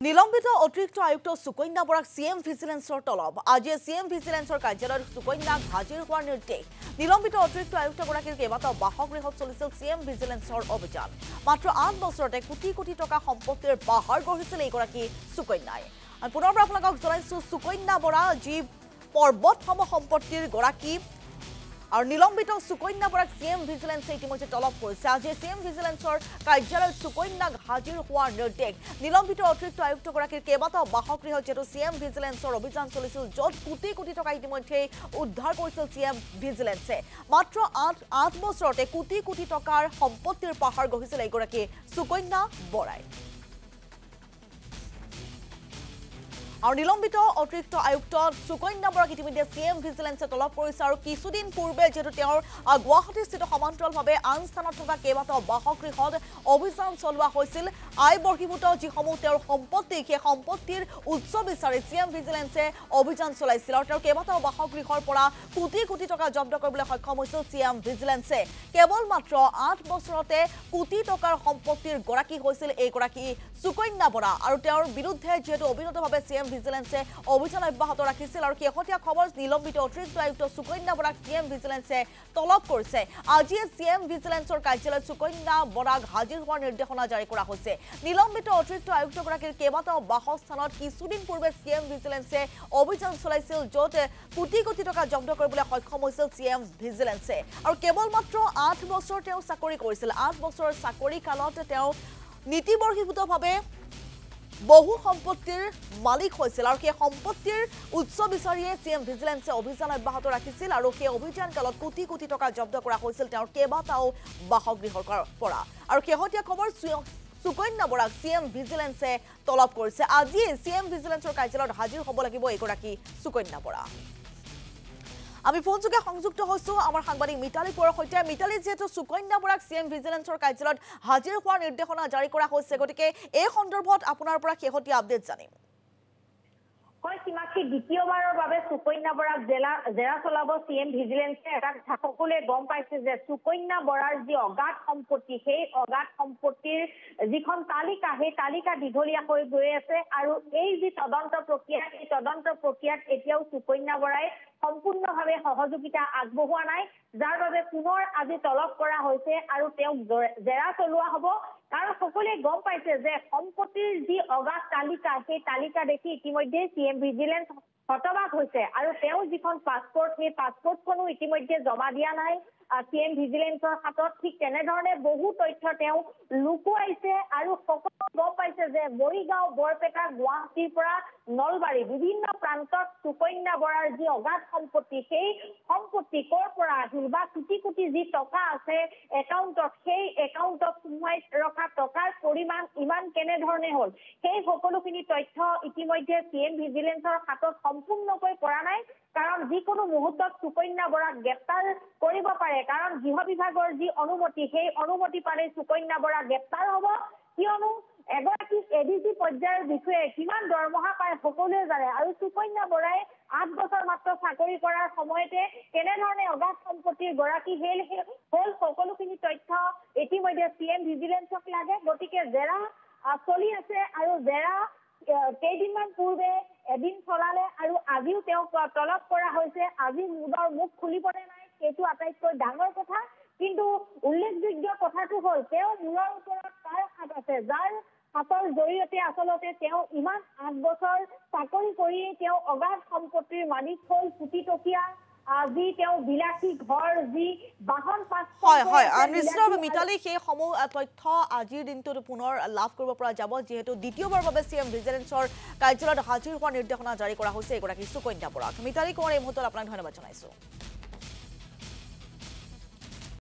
নিলম্বিত অতিৰিক্ত আয়ুক্ত সুকন্যা বৰাক সিএম ভিজিলেন্সৰ তলব আজি সিএম ভিজিলেন্সৰ কাৰ্যালয়ত সুকন্যাক হাজিৰ হোৱাৰ নিৰ্দেশ নিলম্বিত অতিৰিক্ত আয়ুক্তগৰাকীৰ কেইবাটাও বাসগৃহত চলিছিল সিএম ভিজিলেন্সৰ অভিযান মাত্ৰ 8 বছৰতে কোটি কোটি টকা সম্পত্তিৰ পাহাৰ গঢ়িছিল এইগৰাকী সুকন্যাই পুনৰ আপোনালোকক জনাইছো সুকন্যা বৰা যি পৰ্বতসম সম্পত্তিৰ গৰাকী আৰু নিলম্বিত সুকন্যা বৰাক সিএম ভিজিলেন্সে ইতিমধ্যে তলব কৰিছে আজি সিএম ভিজিলেন্সৰ কাৰ্যালয়ত সুকন্যাক হাজিৰ হোৱাৰ নিৰ্দেশ নিলম্বিত অতিৰিক্ত আয়ুক্তগৰাকীৰ কেইবাটাও বাসগৃহত যেটো সিএম ভিজিলেন্সৰ অভিযান চলিছিল য'ত কোটি কোটি টকা ইতিমধ্যে উদ্ধাৰ কৰিছিল সিএম ভিজিলেন্সে মাত্ৰ 8 বছৰতে কোটি কোটি টকাৰ সম্পত্তিৰ পাহাৰ গঢ়িছিল এইগৰাকী সুকন্যা বৰাই আৰু নিলম্বিত অতিৰিক্ত আয়ুক্ত সুকন্যা বৰাক ইতিমধ্যে সিএম ভিজিলেন্সে তলব কৰিছে আৰু কিছুদিন পূৰ্বে যেটো তেওঁৰ গুৱাহাটীস্থিত সমান্তৰালভাৱে আন স্থানত থকা কেইবাটাও বাসগৃহত অভিযান চলোৱা হৈছিল আই বৰ্গীভূত যিসমূহ তেওঁৰ সম্পত্তি সেই সম্পত্তিৰ উৎস বিচাৰি সিএম ভিজিলেন্সে অভিযান চলাইছিল আৰু তেওঁৰ কেইবাটাও বাসগৃহৰ পৰা কোটি কোটি টকা জব্দ কৰিবলৈ সক্ষম হৈছিল সিএম ভিজিলেন্সে কেৱল মাত্ৰ 8 বছৰতে কোটি টকাৰ সম্পত্তিৰ গৰাকী হৈছিল এইগৰাকী সুকন্যা বৰা আৰু তেওঁৰ বিৰুদ্ধে যেটো অবিনতভাৱে সিএম ভিজিলেন্সে অভিযান অব্যাহত ৰাখিছিল আৰু শেহতীয়া খবৰ নিলম্বিত অতিৰিক্ত আয়ুক্ত সুকন্যা বৰাক সিএম ভিজিলেন্সে তলব কৰিছে আজি সিএম ভিজিলেন্সৰ কাৰ্যালয়ত সুকন্যা বৰাক হাজিৰ হোৱাৰ নিৰ্দেশনা জাৰি কৰা হৈছে নিলম্বিত অতিৰিক্ত আয়ুক্তগৰাকীৰ কেইবাটাও বাসস্থানত কিছুদিন পূৰ্বে সিএম ভিজিলেন্সে অভিযান চলাইছিল য'ত কোটি কোটি টকা জব্দ কৰিবলৈ সক্ষম হৈছিল সিএম ভিজিলেন্সে আৰু কেৱল মাত্ৰ 8 বছৰ তেওঁ চাকৰি কৰিছিল 8 বছৰৰ চাকৰি কালত তেওঁ নীতিবৰ্হিভূতভাৱে বহু সম্পত্তিৰ মালিক হৈছিল আৰু সেই সম্পত্তিৰ উৎস বিচাৰিয়ে সিএম ভিজিলেন্সে অভিযান অব্যাহত ৰাখিছিল আৰু সেই অভিযান কালত কোটি কোটি টকা জব্দ কৰা হৈছিল তেওঁৰ কেইবাটাও বাসগৃহৰ পৰা আৰু শেহতীয়া খবৰ সুকন্যা বৰাক সিএম ভিজিলেন্সে তলব কৰিছে আজি সিএম ভিজিলেন্সৰ কাৰ্যালয়ত হাজিৰ হ'ব লাগিব এইগৰাকী সুকন্যা বৰা আমি ফোনযোগে সংযুক্ত হৈছো আমাৰ সাংবাদিক মিতালী কোঁৱৰৰ সৈতে মিতালী যেটো সুকন্যা বৰাক সিএম ভিজিলেন্সৰ কাৰ্যালয়ত হাজিৰ হোৱাৰ নিৰ্দেশনা জাৰি কৰা হৈছে গতিকে এই সন্দৰ্ভত আপোনাৰ পৰা শেহতীয়া আপডেট জানিম হয় সীমাক্ষী দ্বিতীয়বাৰৰ বাবে সুকন্যা বৰাক জেৰা চলাব সিএম ভিজিলেন্সে এটা সকলোৱে গম পাইছে যে সুকন্যা বৰাৰ যি অগাধ সম্পত্তি সেই অগাধ সম্পত্তিৰ যিখন তালিকা সেই তালিকা দীঘলীয়া হৈ গৈ আছে আৰু এই যি তদন্ত প্ৰক্ৰিয়া এই তদন্ত প্ৰক্ৰিয়াত এতিয়াও সুকন্যা বৰাই সম্পূৰ্ণভাৱে সহযোগিতা আগবঢ়োৱা নাই যাৰ বাবে পুনৰ আজি তলব কৰা হৈছে আৰু তেওঁক জেৰা চলোৱা হ'ব কাৰণ সকলোৱে গম পাইছে যে সম্পত্তিৰ যি অগাধ তালিকা সেই তালিকা দেখি ইতিমধ্যে সিএম ভিজিলেন্স হতবাক হৈছে আৰু তেওঁ যিখন পাছপোৰ্ট সেই পাছপোৰ্টখনো ইতিমধ্যে জমা দিয়া নাই সিএম ভিজিলেন্সৰ হাতত ঠিক তেনেধৰণে বহু তথ্য তেওঁ লুকুৱাইছে আৰু সকলোৱে গম পাইছে যে মৰিগাঁও বৰপেটা গুৱাহাটীৰ পৰা নলবাৰী বিভিন্ন প্ৰান্তত সুকন্যা বৰাৰ যি অগাধ সম্পত্তি সেই সম্পত্তি ক'ৰ পৰা আহিল বা কোটি কোটি যি টকা আছে একাউণ্টত সেই একাউণ্টত সোমাই ৰখা টকাৰ পৰিমাণ ইমান কেনেধৰণে হ'ল সেই সকলোখিনি তথ্য ইতিমধ্যে সিএম ভিজিলেন্সৰ হাতত সম্পূৰ্ণকৈ পৰা নাই কাৰণ যিকোনো মুহূৰ্তত সুকন্যা বৰাক গ্ৰেপ্তাৰ কৰিব পাৰে কাৰণ গৃহ বিভাগৰ যি অনুমতি সেই অনুমতি পালে সুকন্যা বৰা গ্ৰেপ্তাৰ হ'ব কিয়নো এগৰাকী এডিসি পৰ্যায়ৰ বিষয়ে কিমান দৰমহা পায় সকলোৱে জানে আৰু সুকন্যা বৰাই 8 বছৰ মাত্ৰ চাকৰি কৰাৰ সময়তে কেনেধৰণে অগাধ সম্পত্তিৰ গৰাকী হ'ল সকলোখিনি তথ্য ইতিমধ্যে সিএম ভিজিলেন্সক লাগে গতিকে জেৰা চলি আছে আৰু জেৰা কেইদিনমান পূৰ্বে এদিন চলালে আৰু আজিও তেওঁক তলব কৰা হৈছে আজি মুখ খুলিবনে নাই সেইটো আটাইতকৈ ডাঙৰ কথা কিন্তু উল্লেখযোগ্য কথাটো হ'ল তেওঁ মূৰৰ ওপৰত তাৰ হাত আছে যাৰ হাতৰ জৰিয়তে আচলতে তেওঁ ইমান 8 বছৰ চাকৰি কৰি তেওঁ অগাধ সম্পত্তিৰ মালিক হ'ল কোটি টকীয়া আজি তেওঁ বিলাসী ঘৰ যি বাহন পাছ হয় নিশ্চয়ভাৱে মিতালী সেই সমূহ তথ্য আজিৰ দিনটোত পুনৰ লাভ কৰিব পৰা যাব যিহেতু দ্বিতীয়বাৰৰ বাবে সিএম ভিজিলেন্সৰ কাৰ্যালয়ত হাজিৰ হোৱাৰ নিৰ্দেশনা জাৰি কৰা হৈছে এগৰাকী সুকন্যা বৰাক মিতালী কোঁৱৰ এই মুহূৰ্তত আপোনাক ধন্যবাদ জনাইছো